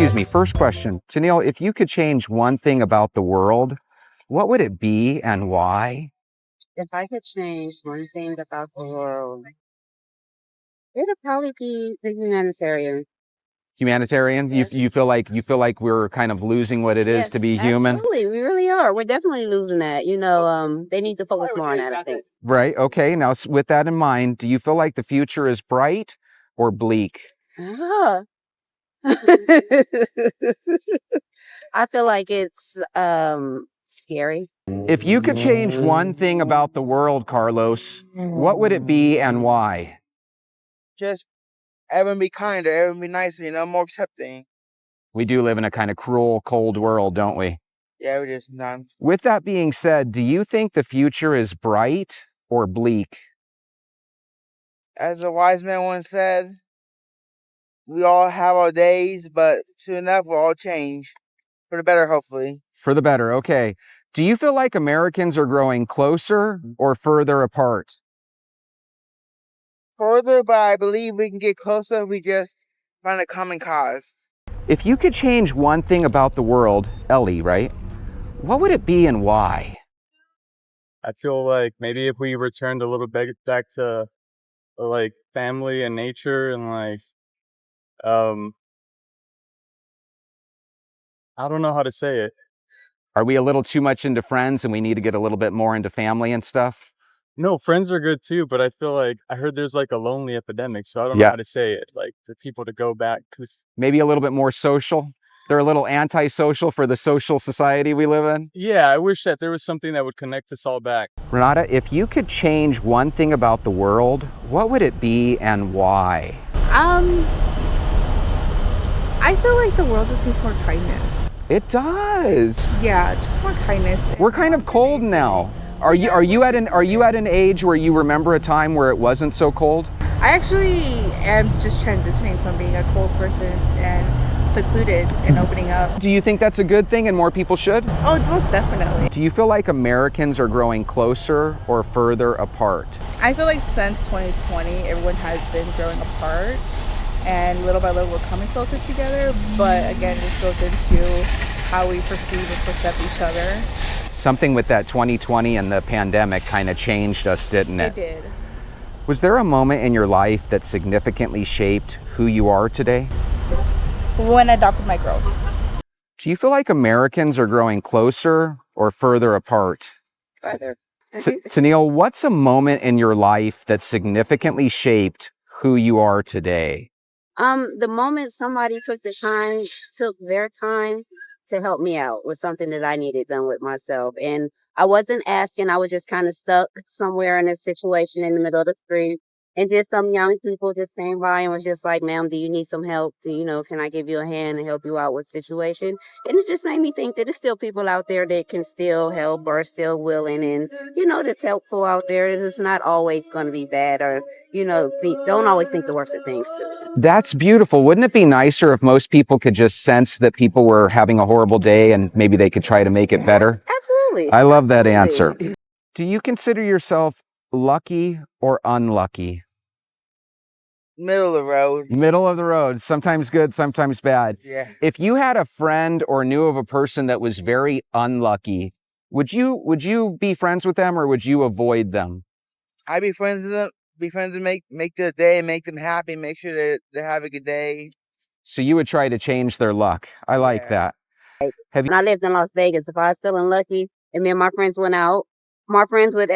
Excuse me, first question. Tennille, if you could change one thing about the world, what would it be and why? If I could change one thing about the world, it'd probably be the humanitarian. Humanitarian? Yes. You feel like we're kind of losing what it is to be human? Absolutely. We really are. We're definitely losing that. They need to focus more on that, I think. Right. Okay. Now, with that in mind, do you feel like the future is bright or bleak? Ah. I feel like it's scary. If you could change one thing about the world, Carlos, what would it be and why? Just everyone be kinder, everyone be nicer, more accepting. We do live in a kind of cruel, cold world, don't we? Yeah, we just sometimes. With that being said, do you think the future is bright or bleak? As a wise man once said, we all have our days, but soon enough we'll all change. For the better, hopefully. For the better, okay. Do you feel like Americans are growing closer or further apart? Further, but I believe we can get closer if we just find a common cause. If you could change one thing about the world, Ellie, right? What would it be and why? I feel like maybe if we returned a little bit back to like family and nature and I don't know how to say it. Are we a little too much into friends and we need to get a little bit more into family and stuff? No, friends are good too, but I feel like I heard there's like a lonely epidemic, so I don't know how to say it. Like for people to go back, 'cause Maybe a little bit more social? They're a little antisocial for the social society we live in? yeah, I wish that there was something that would connect us all back. Renata, if you could change one thing about the world, what would it be and why? I feel like the world just needs more kindness. It does. Yeah, just more kindness. We're kind of cold now. Are you at an age where you remember a time where it wasn't so cold? I actually am just transitioning from being a cold person and secluded and opening up. Do you think that's a good thing and more people should? Oh, most definitely. Do you feel like Americans are growing closer or further apart? I feel like since 2020, everyone has been growing apart, and little by little we're coming closer together. But again, this goes into how we perceive and perceive each other. Something with that 2020 and the pandemic kind of changed us, didn't it? It did. Was there a moment in your life that significantly shaped who you are today? When I adopted my girls. Do you feel like Americans are growing closer or further apart? Further. Tennille, what's a moment in your life that significantly shaped who you are today? The moment somebody took their time to help me out with something that I needed done with myself. And I wasn't asking, I was just kind of stuck somewhere in a situation in the middle of the street. And just some young people just came by and was just like, ma'am, do you need some help? Can I give you a hand and help you out with the situation? And it just made me think that there's still people out there that can still help or are still willing and, that's helpful out there. It's not always going to be bad or, don't always think the worst of things too. That's beautiful. Wouldn't it be nicer if most people could just sense that people were having a horrible day and maybe they could try to make it better? Absolutely. I love that answer. Do you consider yourself lucky or unlucky? Middle of the road. Middle of the road. Sometimes good, sometimes bad. Yeah. If you had a friend or knew of a person that was very unlucky, would you be friends with them or would you avoid them? I'd be friends with them. Be friends and make their day, make them happy, make sure they have a good day. So you would try to change their luck. I like that. When I lived in Las Vegas, if I was feeling lucky and me and my friends went out, my friends would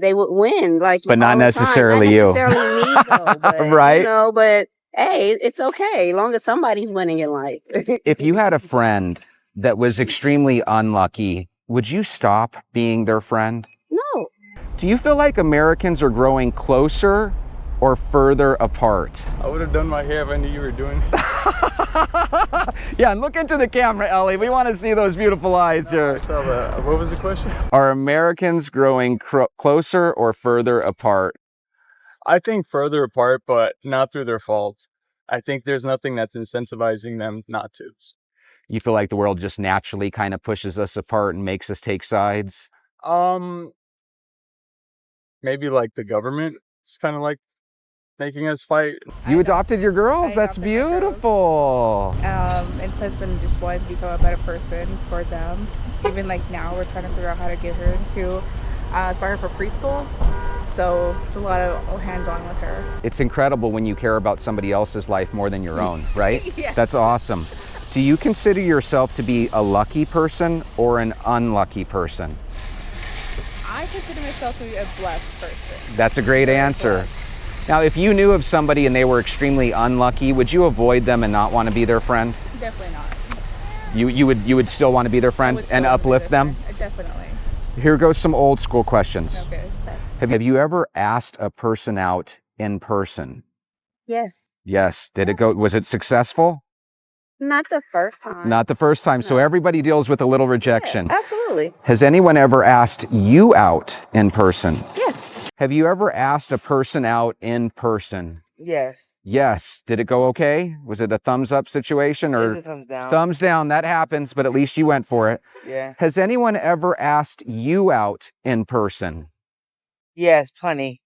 they would win, but not necessarily you. Not necessarily me though, but, right? But hey, it's okay as long as somebody's winning in life. If you had a friend that was extremely unlucky, would you stop being their friend? No. Do you feel like Americans are growing closer or further apart? I would have done my hair if I knew you were doing it. Yeah, and look into the camera, Ellie. We want to see those beautiful eyes here. So, what was the question? Are Americans growing closer or further apart? I think further apart, but not through their fault. I think there's nothing that's incentivizing them not to. You feel like the world just naturally kind of pushes us apart and makes us take sides? Maybe like the government. It's kind of like making us fight. You adopted your girls? I That's adopted my girls. beautiful. And since then, just wanted to become a better person for them. Even like now, we're trying to figure out how to get her into start her for preschool. So it's a lot of hands-on with her. It's incredible when you care about somebody else's life more than your own, right? Yes. That's awesome. Do you consider yourself to be a lucky person or an unlucky person? I consider myself to be a blessed person. That's a great answer. Now, if you knew of somebody and they were extremely unlucky, would you avoid them and not want to be their friend? Definitely not. You would still want to be their friend Would still and want to be uplift their them? friend. Definitely. Here goes some old school questions. Okay. Have you ever asked a person out in person? Yes. Yes. Was it successful? Not the first time. Not the first time. So No. everybody deals with a little rejection. Absolutely. Has anyone ever asked you out in person? Yes. Have you ever asked a person out in person? Yes. Yes. Did it go okay? Was it a thumbs up situation It's or a thumbs down. thumbs down? That happens, but at least you went for it. Yeah. Has anyone ever asked you out in person? Yes, plenty.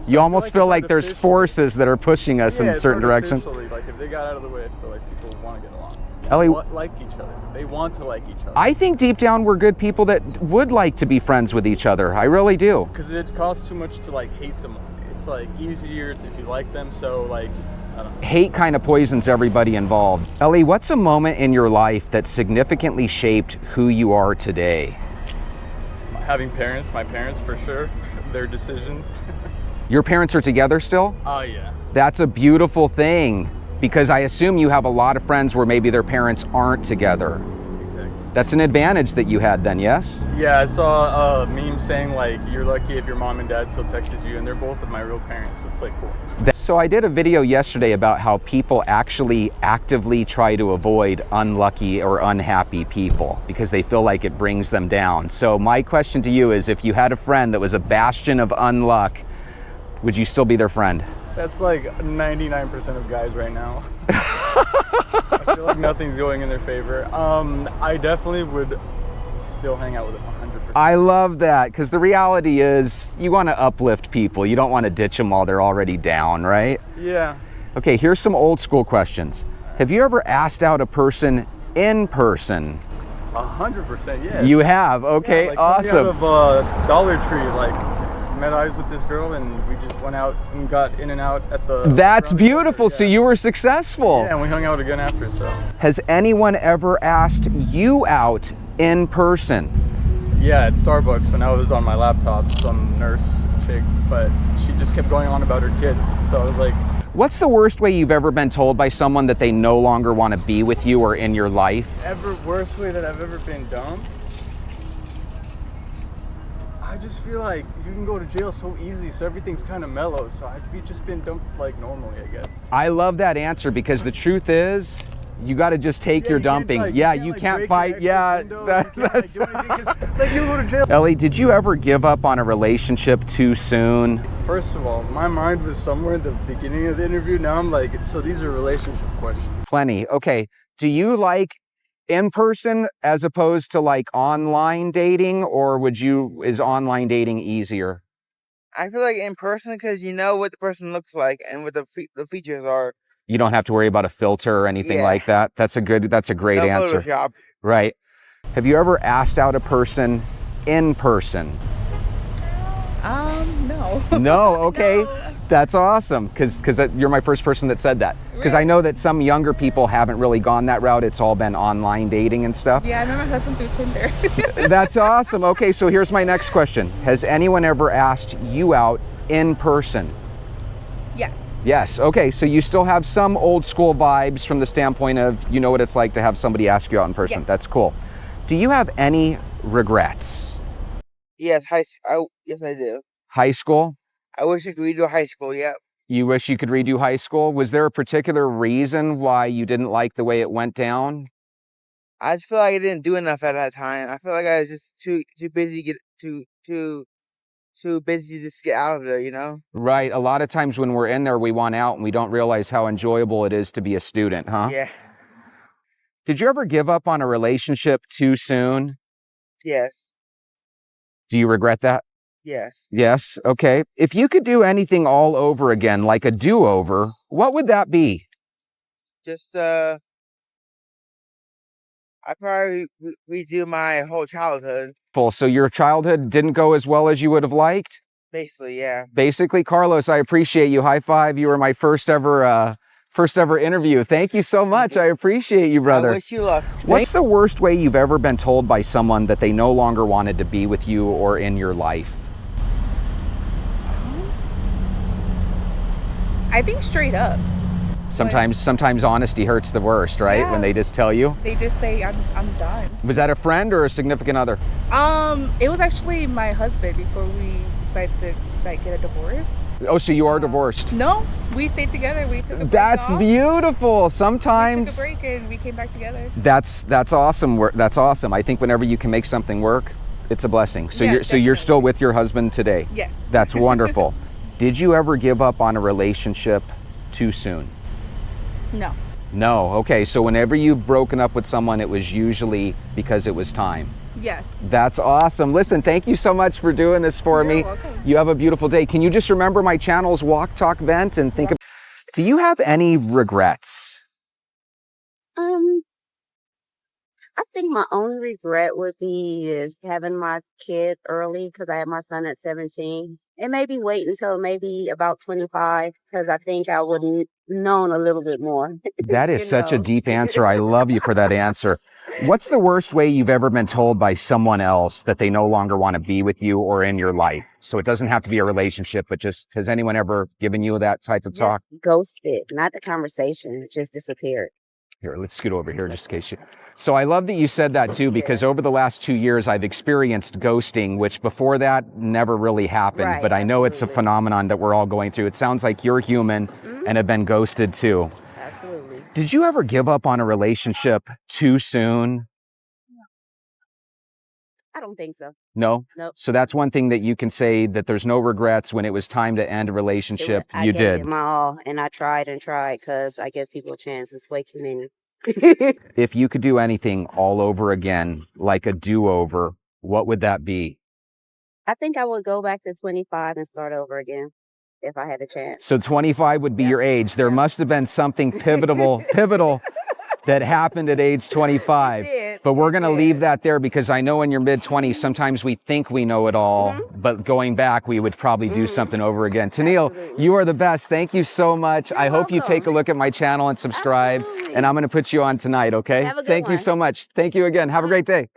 You almost like feel it's like there's artificial. forces that are pushing us in it's certain directions. artificially, like if they got out of the way, I feel like people would want to get along. Ellie- Like each other. They want to like each other. I think deep down we're good people that would like to be friends with each other. I really do. Because it costs too much to like hate someone. It's like easier if you like them. So like, I don't know. Hate kind of poisons everybody involved. Ellie, what's a moment in your life that significantly shaped who you are today? Having parents, my parents for sure, their decisions. Your parents are together still? Oh yeah. That's a beautiful thing because I assume you have a lot of friends where maybe their parents aren't together. Exactly. That's an advantage that you had then, yes? Yeah, I saw a meme saying like, you're lucky if your mom and dad still texts you, and they're both of my real parents, so it's like cool. So I did a video yesterday about how people actually actively try to avoid unlucky or unhappy people because they feel like it brings them down. So my question to you is, if you had a friend that was a bastion of unluck, would you still be their friend? That's like 99% of guys right now. I feel like nothing's going in their favor. I definitely would still hang out with them 100%. I love that because the reality is you want to uplift people. You don't want to ditch them while they're already down, right? Yeah. Okay, here's some old school questions. Have you ever asked out a person in person? 100%, yeah. You have, okay, Yeah, like, awesome. Coming out of Dollar Tree, like, met eyes with this girl and we just went out and got in and out at the... That's around the beautiful, corner, so yeah. you were successful. Yeah, and we hung out again after, so... Has anyone ever asked you out in person? Yeah, at Starbucks when I was on my laptop, some nurse chick, but she just kept going on about her kids, so I was like... What's the worst way you've ever been told by someone that they no longer want to be with you or in your life? Worst way that I've ever been dumped? I just feel like you can go to jail so easily, so everything's kind of mellow. So I've just been dumped like normally, I guess. I love that answer because the truth is, you got to just take your dumping. You can't fight. Yeah, that's. Like you go to jail. Ellie, did you ever give up on a relationship too soon? First of all, my mind was somewhere at the beginning of the interview. Now I'm like, so these are relationship questions. Plenty. Okay. Do you like in person as opposed to like online dating, or is online dating easier? I feel like in person because you know what the person looks like and what the features are. You don't have to worry about a filter or anything Yeah. like that. That's a great No answer. Photoshop. Right. Have you ever asked out a person in person? No. No. Okay. No. That's awesome because you're my first person that said that. Because I know that some younger people haven't really gone that route. It's all been online dating and stuff. Yeah, I met my husband through Tinder. That's awesome. Okay, so here's my next question. Has anyone ever asked you out in person? Yes. Yes. Okay, so you still have some old school vibes from the standpoint of you know what it's like to have somebody ask you out in person. Yes. That's cool. Do you have any regrets? Yes, yes, I do. High school? I wish I could redo high school. Yep. You wish you could redo high school? Was there a particular reason why you didn't like the way it went down? I just feel like I didn't do enough at that time. I feel like I was just too busy to get too busy to just get out of there. You know. Right. A lot of times when we're in there, we want out and we don't realize how enjoyable it is to be a student, huh? Yeah. Did you ever give up on a relationship too soon? Yes. Do you regret that? Yes. Yes. Okay. If you could do anything all over again, like a do-over, what would that be? Just I probably redo my whole childhood. So your childhood didn't go as well as you would have liked? Basically, yeah. Basically, Carlos, I appreciate you. High five. You were my first ever interview. Thank you so much. I appreciate you, brother. I wish you luck. What's the worst way you've ever been told by someone that they no longer wanted to be with you or in your life? I think straight up. Sometimes honesty hurts the worst, right? Yeah. When they just tell you. They just say, I'm done. Was that a friend or a significant other? It was actually my husband before we decided to like get a divorce. Oh, so you are divorced. No, we stayed together. We took a break That's off. beautiful. We Sometimes took a break and we came back together. that's awesome. That's awesome. I think whenever you can make something work, it's a blessing. So Yeah, you're definitely. still with your husband today. Yes. That's wonderful. Did you ever give up on a relationship too soon? No. No. Okay. So whenever you've broken up with someone, it was usually because it was time. Yes. That's awesome. Listen, thank you so much for doing this for You're me. welcome. You have a beautiful day. Can you just remember my channel's Walk, Talk, Vent and think of, do you have any regrets? I think my only regret would be is having my kid early because I had my son at 17. And maybe wait until maybe about 25 because I think I would have known a little bit more. That is You such a know. deep answer. I love you for that answer. What's the worst way you've ever been told by someone else that they no longer want to be with you or in your life? So it doesn't have to be a relationship, but just has anyone ever given you that type of talk? Just ghosted, not the conversation, it just disappeared. Here, let's scoot over here just in case you. So I love that you said that too, because over the last 2 years, I've experienced ghosting, which before that never really happened. Right, but I know it's a absolutely. phenomenon that we're all going through. It sounds like you're human and have been ghosted too. Absolutely. Did you ever give up on a relationship too soon? I don't think so. No? Nope. So that's one thing that you can say, that there's no regrets when it was time to end a relationship. I You gave did. it my all, and I tried and tried because I give people a chance. It's way too many. If you could do anything all over again, like a do-over, what would that be? I think I would go back to 25 and start over again if I had a chance. So 25 would be Yeah. your age. There Yeah. must have been something pivotal that happened at age 25. It did. But we're It going to did. leave that there, because I know in your mid-20s, sometimes we think we know it all, but going back, we would probably do something over again. Tennille, Absolutely. you are the best. Thank you so much. I hope you take a welcome. look at my channel and subscribe. Absolutely. And I'm going to put you on tonight, okay? Have a good Thank you one. so much. Thank you again. Have a great day.